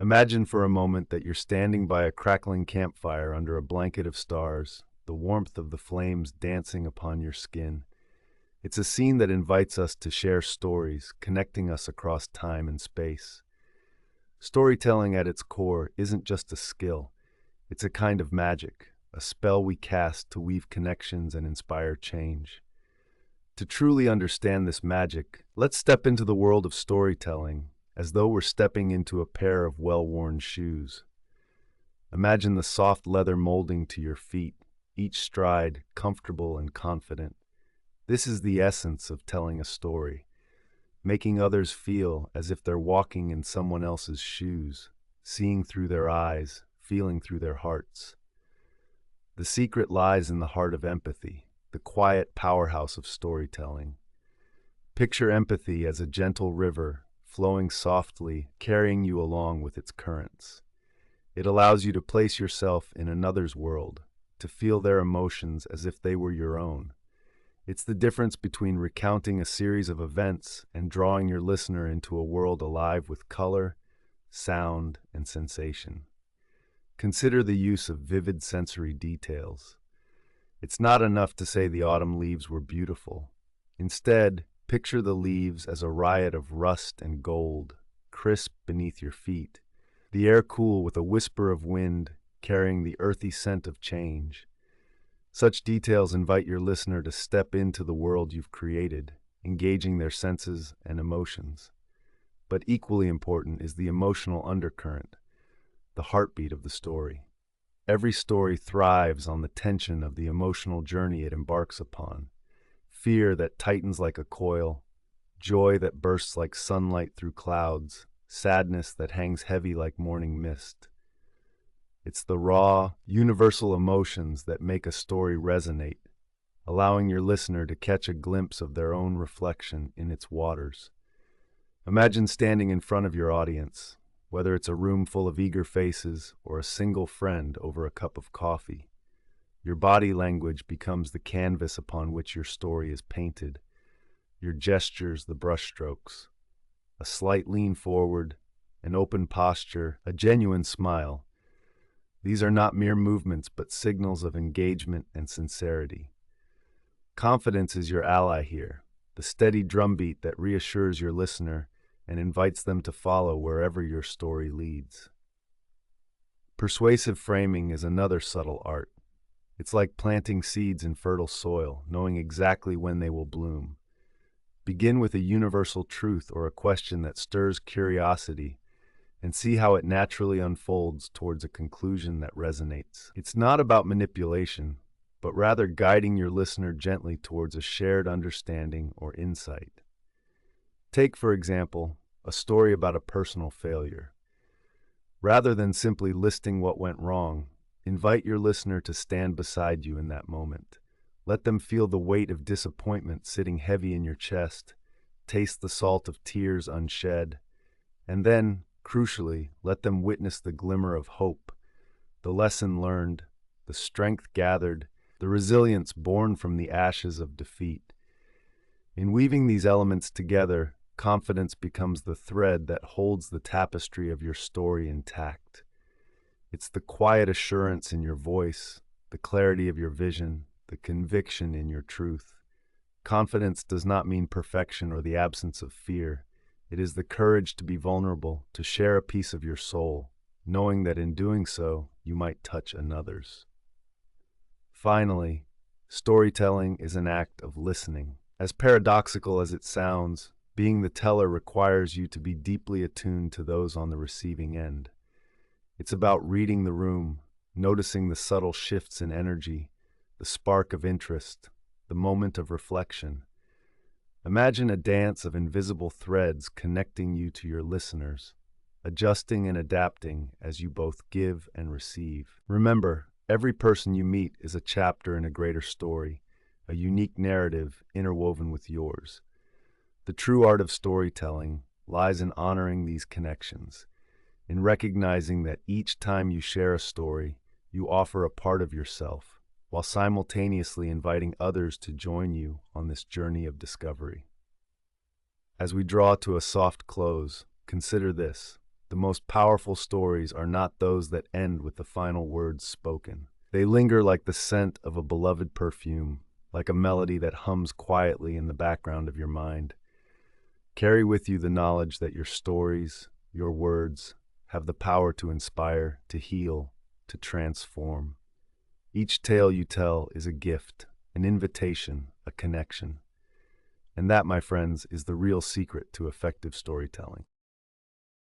Imagine for a moment that you're standing by a crackling campfire under a blanket of stars, the warmth of the flames dancing upon your skin. It's a scene that invites us to share stories, connecting us across time and space. Storytelling at its core isn't just a skill, it's a kind of magic, a spell we cast to weave connections and inspire change. To truly understand this magic, let's step into the world of storytelling as though we're stepping into a pair of well-worn shoes. Imagine the soft leather molding to your feet, each stride comfortable and confident. This is the essence of telling a story, making others feel as if they're walking in someone else's shoes, seeing through their eyes, feeling through their hearts. The secret lies in the heart of empathy, the quiet powerhouse of storytelling. Picture empathy as a gentle river, flowing softly, carrying you along with its currents. It allows you to place yourself in another's world, to feel their emotions as if they were your own. It's the difference between recounting a series of events and drawing your listener into a world alive with color, sound, and sensation. Consider the use of vivid sensory details. It's not enough to say the autumn leaves were beautiful. Instead, picture the leaves as a riot of rust and gold, crisp beneath your feet, the air cool with a whisper of wind carrying the earthy scent of change. Such details invite your listener to step into the world you've created, engaging their senses and emotions. But equally important is the emotional undercurrent, the heartbeat of the story. Every story thrives on the tension of the emotional journey it embarks upon. Fear that tightens like a coil, joy that bursts like sunlight through clouds, sadness that hangs heavy like morning mist. It's the raw, universal emotions that make a story resonate, allowing your listener to catch a glimpse of their own reflection in its waters. Imagine standing in front of your audience, whether it's a room full of eager faces or a single friend over a cup of coffee. Your body language becomes the canvas upon which your story is painted, your gestures the brushstrokes. A slight lean forward, an open posture, a genuine smile. These are not mere movements but signals of engagement and sincerity. Confidence is your ally here, the steady drumbeat that reassures your listener and invites them to follow wherever your story leads. Persuasive framing is another subtle art. It's like planting seeds in fertile soil, knowing exactly when they will bloom. Begin with a universal truth or a question that stirs curiosity, and see how it naturally unfolds towards a conclusion that resonates. It's not about manipulation, but rather guiding your listener gently towards a shared understanding or insight. Take, for example, a story about a personal failure. Rather than simply listing what went wrong, invite your listener to stand beside you in that moment. Let them feel the weight of disappointment sitting heavy in your chest, taste the salt of tears unshed, and then, crucially, let them witness the glimmer of hope, the lesson learned, the strength gathered, the resilience born from the ashes of defeat. In weaving these elements together, confidence becomes the thread that holds the tapestry of your story intact. It's the quiet assurance in your voice, the clarity of your vision, the conviction in your truth. Confidence does not mean perfection or the absence of fear. It is the courage to be vulnerable, to share a piece of your soul, knowing that in doing so, you might touch another's. Finally, storytelling is an act of listening. As paradoxical as it sounds, being the teller requires you to be deeply attuned to those on the receiving end. It's about reading the room, noticing the subtle shifts in energy, the spark of interest, the moment of reflection. Imagine a dance of invisible threads connecting you to your listeners, adjusting and adapting as you both give and receive. Remember, every person you meet is a chapter in a greater story, a unique narrative interwoven with yours. The true art of storytelling lies in honoring these connections, in recognizing that each time you share a story, you offer a part of yourself, while simultaneously inviting others to join you on this journey of discovery. As we draw to a soft close, consider this. The most powerful stories are not those that end with the final words spoken. They linger like the scent of a beloved perfume, like a melody that hums quietly in the background of your mind. Carry with you the knowledge that your stories, your words, have the power to inspire, to heal, to transform. Each tale you tell is a gift, an invitation, a connection. And that, my friends, is the real secret to effective storytelling.